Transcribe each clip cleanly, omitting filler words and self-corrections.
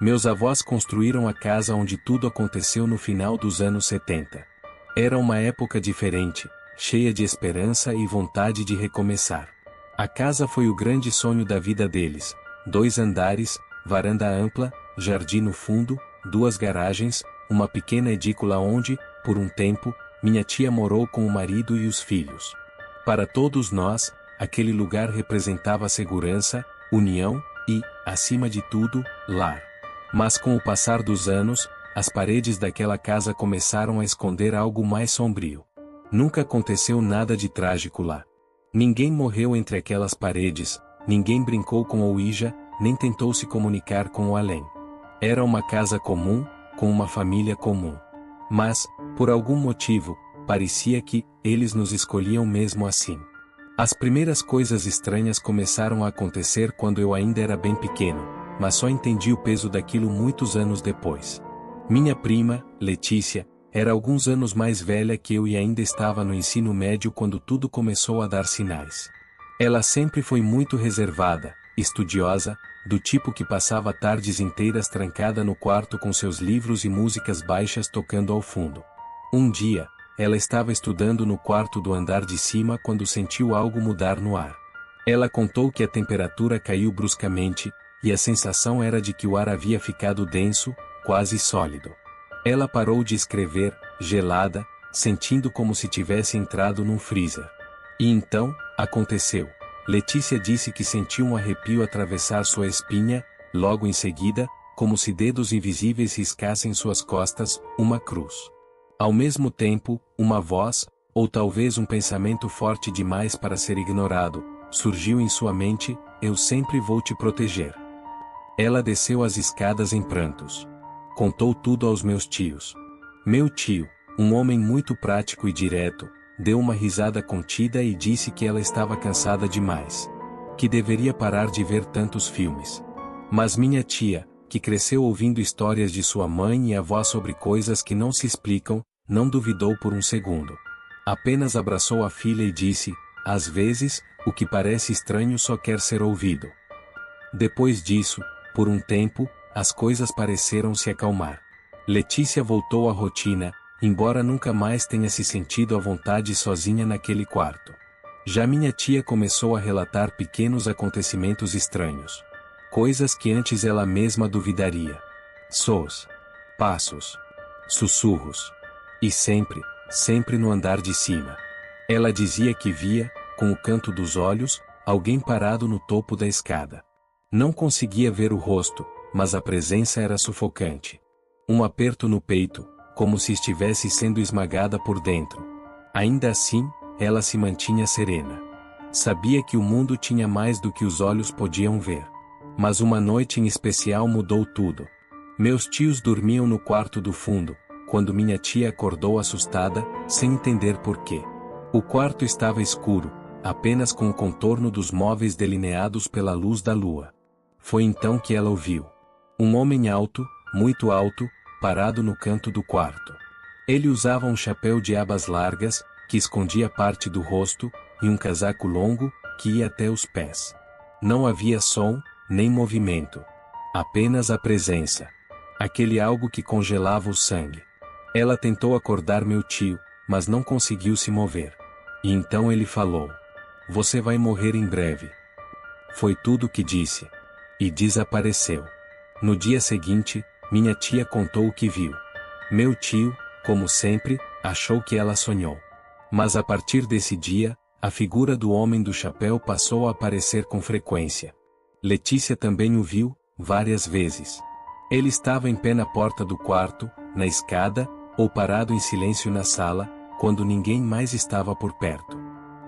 Meus avós construíram a casa onde tudo aconteceu no final dos anos 70. Era uma época diferente, cheia de esperança e vontade de recomeçar. A casa foi o grande sonho da vida deles: 2 andares, varanda ampla, jardim no fundo, 2 garagens, uma pequena edícula onde, por um tempo, minha tia morou com o marido e os filhos. Para todos nós, aquele lugar representava segurança, união e, acima de tudo, lar. Mas com o passar dos anos, as paredes daquela casa começaram a esconder algo mais sombrio. Nunca aconteceu nada de trágico lá. Ninguém morreu entre aquelas paredes, ninguém brincou com o Ouija, nem tentou se comunicar com o além. Era uma casa comum, com uma família comum. Mas, por algum motivo, parecia que eles nos escolhiam mesmo assim. As primeiras coisas estranhas começaram a acontecer quando eu ainda era bem pequeno, mas só entendi o peso daquilo muitos anos depois. Minha prima, Letícia, era alguns anos mais velha que eu e ainda estava no ensino médio quando tudo começou a dar sinais. Ela sempre foi muito reservada, estudiosa, do tipo que passava tardes inteiras trancada no quarto com seus livros e músicas baixas tocando ao fundo. Um dia, ela estava estudando no quarto do andar de cima quando sentiu algo mudar no ar. Ela contou que a temperatura caiu bruscamente, e a sensação era de que o ar havia ficado denso, quase sólido. Ela parou de escrever, gelada, sentindo como se tivesse entrado num freezer. E então, aconteceu. Letícia disse que sentiu um arrepio atravessar sua espinha, logo em seguida, como se dedos invisíveis riscassem suas costas, uma cruz. Ao mesmo tempo, uma voz, ou talvez um pensamento forte demais para ser ignorado, surgiu em sua mente: eu sempre vou te proteger. Ela desceu as escadas em prantos. Contou tudo aos meus tios. Meu tio, um homem muito prático e direto, deu uma risada contida e disse que ela estava cansada demais. Que deveria parar de ver tantos filmes. Mas minha tia, que cresceu ouvindo histórias de sua mãe e avó sobre coisas que não se explicam, não duvidou por um segundo. Apenas abraçou a filha e disse: às vezes, o que parece estranho só quer ser ouvido. Depois disso, por um tempo, as coisas pareceram se acalmar. Letícia voltou à rotina, embora nunca mais tenha se sentido à vontade sozinha naquele quarto. Já minha tia começou a relatar pequenos acontecimentos estranhos. Coisas que antes ela mesma duvidaria. Sons, passos, sussurros. E sempre no andar de cima. Ela dizia que via, com o canto dos olhos, alguém parado no topo da escada. Não conseguia ver o rosto, mas a presença era sufocante. Um aperto no peito, como se estivesse sendo esmagada por dentro. Ainda assim, ela se mantinha serena. Sabia que o mundo tinha mais do que os olhos podiam ver. Mas uma noite em especial mudou tudo. Meus tios dormiam no quarto do fundo, quando minha tia acordou assustada, sem entender porquê. O quarto estava escuro, apenas com o contorno dos móveis delineados pela luz da lua. Foi então que ela ouviu. Um homem alto, muito alto, parado no canto do quarto. Ele usava um chapéu de abas largas, que escondia parte do rosto, e um casaco longo, que ia até os pés. Não havia som, nem movimento. Apenas a presença. Aquele algo que congelava o sangue. Ela tentou acordar meu tio, mas não conseguiu se mover. E então ele falou: você vai morrer em breve. Foi tudo o que disse. E desapareceu. No dia seguinte, minha tia contou o que viu. Meu tio, como sempre, achou que ela sonhou. Mas a partir desse dia, a figura do homem do chapéu passou a aparecer com frequência. Letícia também o viu, várias vezes. Ele estava em pé na porta do quarto, na escada, ou parado em silêncio na sala, quando ninguém mais estava por perto.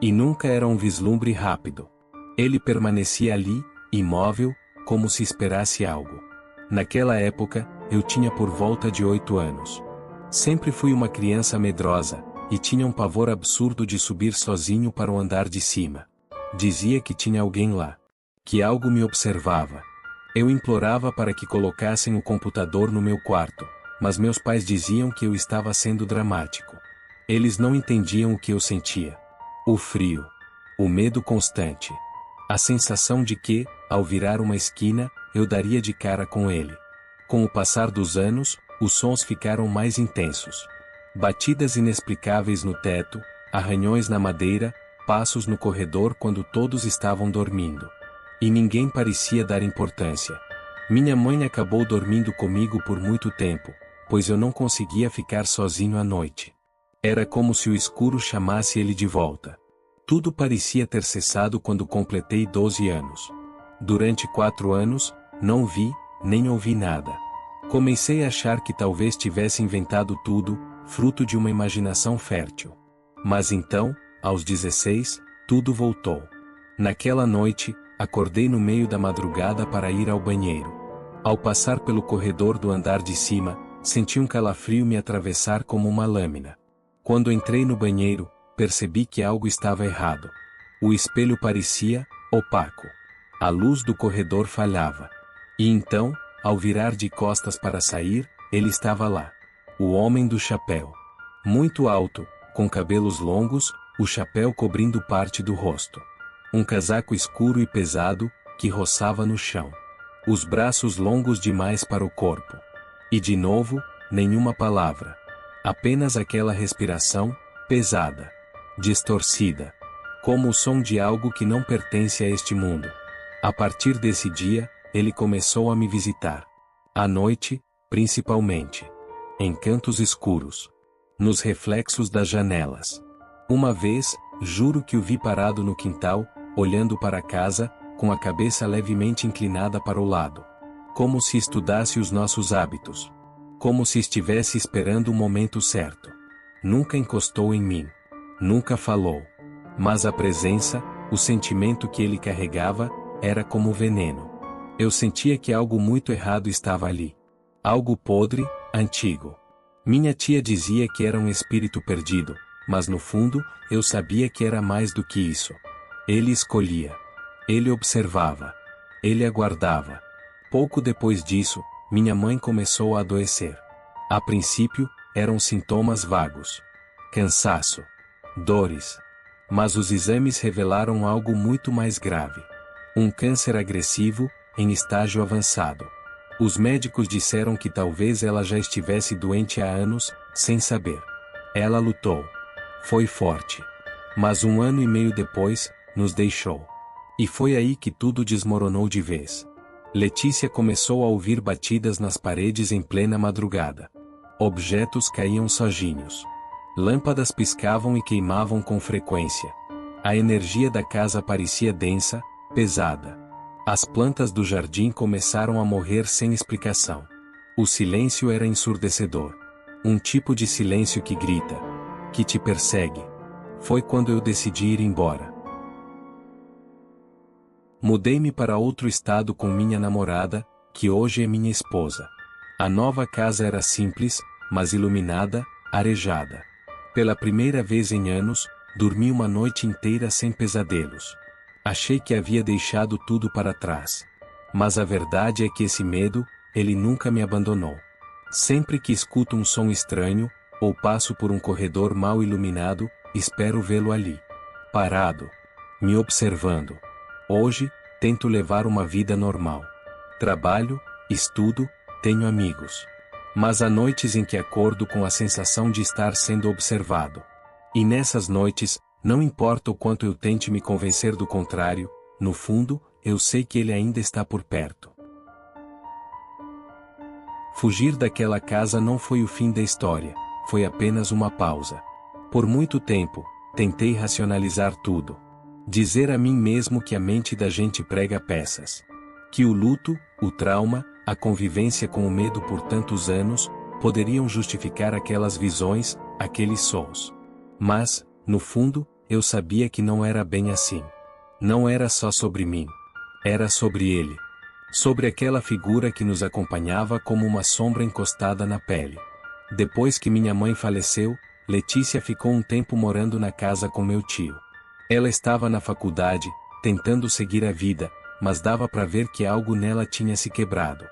E nunca era um vislumbre rápido. Ele permanecia ali, imóvel, como se esperasse algo. Naquela época, eu tinha por volta de 8 anos. Sempre fui uma criança medrosa, e tinha um pavor absurdo de subir sozinho para o andar de cima. Dizia que tinha alguém lá. Que algo me observava. Eu implorava para que colocassem o computador no meu quarto, mas meus pais diziam que eu estava sendo dramático. Eles não entendiam o que eu sentia. O frio. O medo constante. A sensação de que, ao virar uma esquina, eu daria de cara com ele. Com o passar dos anos, os sons ficaram mais intensos. Batidas inexplicáveis no teto, arranhões na madeira, passos no corredor quando todos estavam dormindo. E ninguém parecia dar importância. Minha mãe acabou dormindo comigo por muito tempo, pois eu não conseguia ficar sozinho à noite. Era como se o escuro chamasse ele de volta. Tudo parecia ter cessado quando completei 12 anos. Durante 4 anos, não vi, nem ouvi nada. Comecei a achar que talvez tivesse inventado tudo, fruto de uma imaginação fértil. Mas então, aos 16, tudo voltou. Naquela noite, acordei no meio da madrugada para ir ao banheiro. Ao passar pelo corredor do andar de cima, senti um calafrio me atravessar como uma lâmina. Quando entrei no banheiro, percebi que algo estava errado. O espelho parecia opaco. A luz do corredor falhava. E então, ao virar de costas para sair, ele estava lá. O homem do chapéu. Muito alto, com cabelos longos, o chapéu cobrindo parte do rosto. Um casaco escuro e pesado, que roçava no chão. Os braços longos demais para o corpo. E de novo, nenhuma palavra. Apenas aquela respiração, pesada. Distorcida. Como o som de algo que não pertence a este mundo. A partir desse dia, ele começou a me visitar. À noite, principalmente. Em cantos escuros. Nos reflexos das janelas. Uma vez, juro que o vi parado no quintal, olhando para a casa, com a cabeça levemente inclinada para o lado. Como se estudasse os nossos hábitos. Como se estivesse esperando o momento certo. Nunca encostou em mim. Nunca falou. Mas a presença, o sentimento que ele carregava, era como veneno. Eu sentia que algo muito errado estava ali. Algo podre, antigo. Minha tia dizia que era um espírito perdido, mas no fundo, eu sabia que era mais do que isso. Ele escolhia. Ele observava. Ele aguardava. Pouco depois disso, minha mãe começou a adoecer. A princípio, eram sintomas vagos. Cansaço. Dores. Mas os exames revelaram algo muito mais grave. Um câncer agressivo, em estágio avançado. Os médicos disseram que talvez ela já estivesse doente há anos, sem saber. Ela lutou. Foi forte. Mas 1 ano e meio depois, nos deixou. E foi aí que tudo desmoronou de vez. Letícia começou a ouvir batidas nas paredes em plena madrugada. Objetos caíam sozinhos. Lâmpadas piscavam e queimavam com frequência. A energia da casa parecia densa, pesada. As plantas do jardim começaram a morrer sem explicação. O silêncio era ensurdecedor. Um tipo de silêncio que grita, que te persegue. Foi quando eu decidi ir embora. Mudei-me para outro estado com minha namorada, que hoje é minha esposa. A nova casa era simples, mas iluminada, arejada. Pela primeira vez em anos, dormi uma noite inteira sem pesadelos. Achei que havia deixado tudo para trás. Mas a verdade é que esse medo, ele nunca me abandonou. Sempre que escuto um som estranho, ou passo por um corredor mal iluminado, espero vê-lo ali. Parado. Me observando. Hoje, tento levar uma vida normal. Trabalho, estudo, tenho amigos. Mas há noites em que acordo com a sensação de estar sendo observado. E nessas noites, não importa o quanto eu tente me convencer do contrário, no fundo, eu sei que ele ainda está por perto. Fugir daquela casa não foi o fim da história, foi apenas uma pausa. Por muito tempo, tentei racionalizar tudo. Dizer a mim mesmo que a mente da gente prega peças. Que o luto, o trauma, a convivência com o medo por tantos anos, poderiam justificar aquelas visões, aqueles sons. Mas, no fundo, eu sabia que não era bem assim. Não era só sobre mim. Era sobre ele. Sobre aquela figura que nos acompanhava como uma sombra encostada na pele. Depois que minha mãe faleceu, Letícia ficou um tempo morando na casa com meu tio. Ela estava na faculdade, tentando seguir a vida, mas dava para ver que algo nela tinha se quebrado.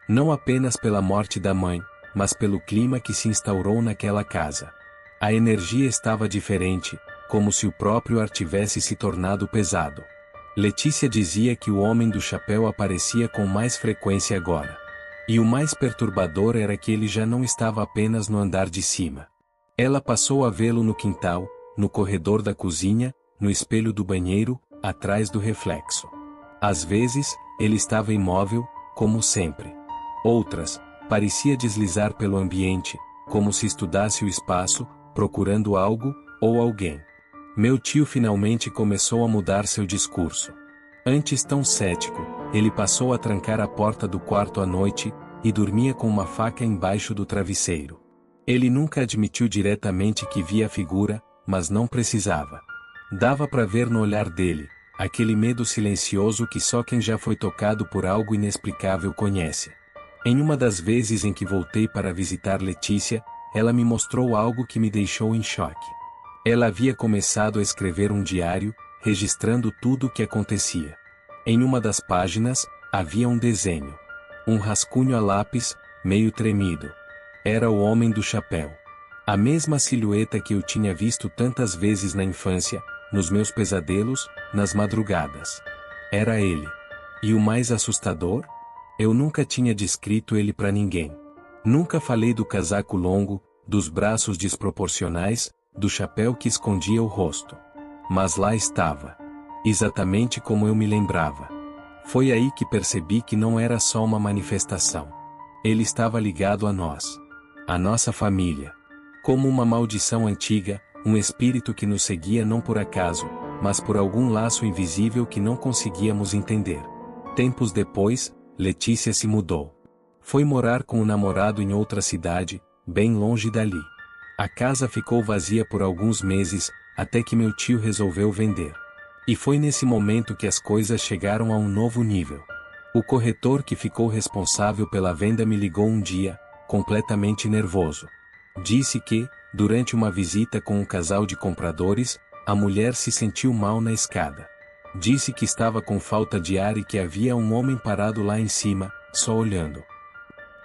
Não apenas pela morte da mãe, mas pelo clima que se instaurou naquela casa. A energia estava diferente, como se o próprio ar tivesse se tornado pesado. Letícia dizia que o homem do chapéu aparecia com mais frequência agora. E o mais perturbador era que ele já não estava apenas no andar de cima. Ela passou a vê-lo no quintal, no corredor da cozinha, no espelho do banheiro, atrás do reflexo. Às vezes, ele estava imóvel, como sempre. Outras, parecia deslizar pelo ambiente, como se estudasse o espaço, procurando algo, ou alguém. Meu tio finalmente começou a mudar seu discurso. Antes tão cético, ele passou a trancar a porta do quarto à noite, e dormia com uma faca embaixo do travesseiro. Ele nunca admitiu diretamente que via a figura, mas não precisava. Dava para ver no olhar dele, aquele medo silencioso que só quem já foi tocado por algo inexplicável conhece. Em uma das vezes em que voltei para visitar Letícia, ela me mostrou algo que me deixou em choque. Ela havia começado a escrever um diário, registrando tudo o que acontecia. Em uma das páginas, havia um desenho. Um rascunho a lápis, meio tremido. Era o homem do chapéu. A mesma silhueta que eu tinha visto tantas vezes na infância, nos meus pesadelos, nas madrugadas. Era ele. E o mais assustador? Eu nunca tinha descrito ele para ninguém. Nunca falei do casaco longo, dos braços desproporcionais, do chapéu que escondia o rosto. Mas lá estava. Exatamente como eu me lembrava. Foi aí que percebi que não era só uma manifestação. Ele estava ligado a nós. A nossa família. Como uma maldição antiga, um espírito que nos seguia não por acaso, mas por algum laço invisível que não conseguíamos entender. Tempos depois, Letícia se mudou. Foi morar com o namorado em outra cidade, bem longe dali. A casa ficou vazia por alguns meses, até que meu tio resolveu vender. E foi nesse momento que as coisas chegaram a um novo nível. O corretor que ficou responsável pela venda me ligou um dia, completamente nervoso. Disse que, durante uma visita com um casal de compradores, a mulher se sentiu mal na escada. Disse que estava com falta de ar e que havia um homem parado lá em cima, só olhando.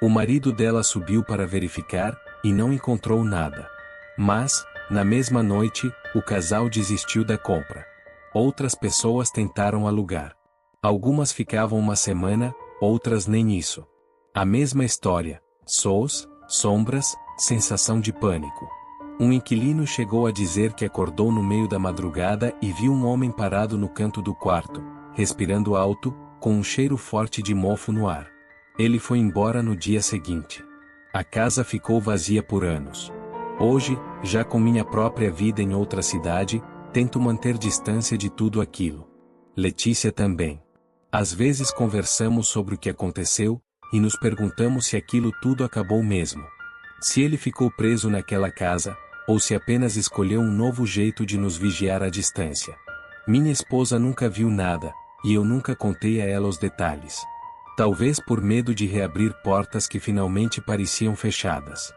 O marido dela subiu para verificar, e não encontrou nada. Mas, na mesma noite, o casal desistiu da compra. Outras pessoas tentaram alugar. Algumas ficavam uma semana, outras nem isso. A mesma história. Sons, sombras, sensação de pânico. Um inquilino chegou a dizer que acordou no meio da madrugada e viu um homem parado no canto do quarto, respirando alto, com um cheiro forte de mofo no ar. Ele foi embora no dia seguinte. A casa ficou vazia por anos. Hoje, já com minha própria vida em outra cidade, tento manter distância de tudo aquilo. Letícia também. Às vezes conversamos sobre o que aconteceu, e nos perguntamos se aquilo tudo acabou mesmo. Se ele ficou preso naquela casa, ou se apenas escolheu um novo jeito de nos vigiar à distância. Minha esposa nunca viu nada, e eu nunca contei a ela os detalhes. Talvez por medo de reabrir portas que finalmente pareciam fechadas.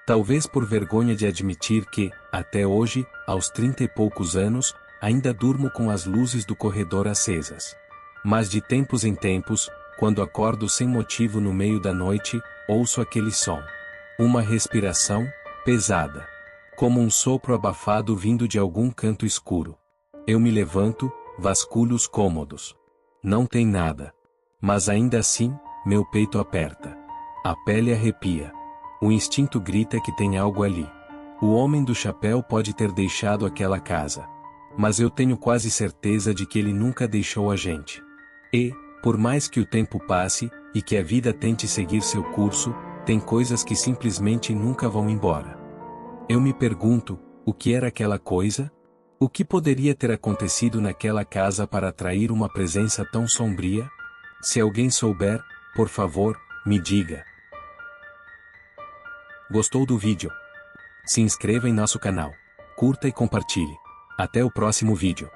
Talvez por vergonha de admitir que, até hoje, aos 30 e poucos anos, ainda durmo com as luzes do corredor acesas. Mas de tempos em tempos, quando acordo sem motivo no meio da noite, ouço aquele som. Uma respiração, pesada. Como um sopro abafado vindo de algum canto escuro. Eu me levanto, vasculho os cômodos. Não tem nada. Mas ainda assim, meu peito aperta. A pele arrepia. O instinto grita que tem algo ali. O homem do chapéu pode ter deixado aquela casa. Mas eu tenho quase certeza de que ele nunca deixou a gente. E, por mais que o tempo passe, e que a vida tente seguir seu curso, tem coisas que simplesmente nunca vão embora. Eu me pergunto, o que era aquela coisa? O que poderia ter acontecido naquela casa para atrair uma presença tão sombria? Se alguém souber, por favor, me diga. Gostou do vídeo? Se inscreva em nosso canal, curta e compartilhe. Até o próximo vídeo.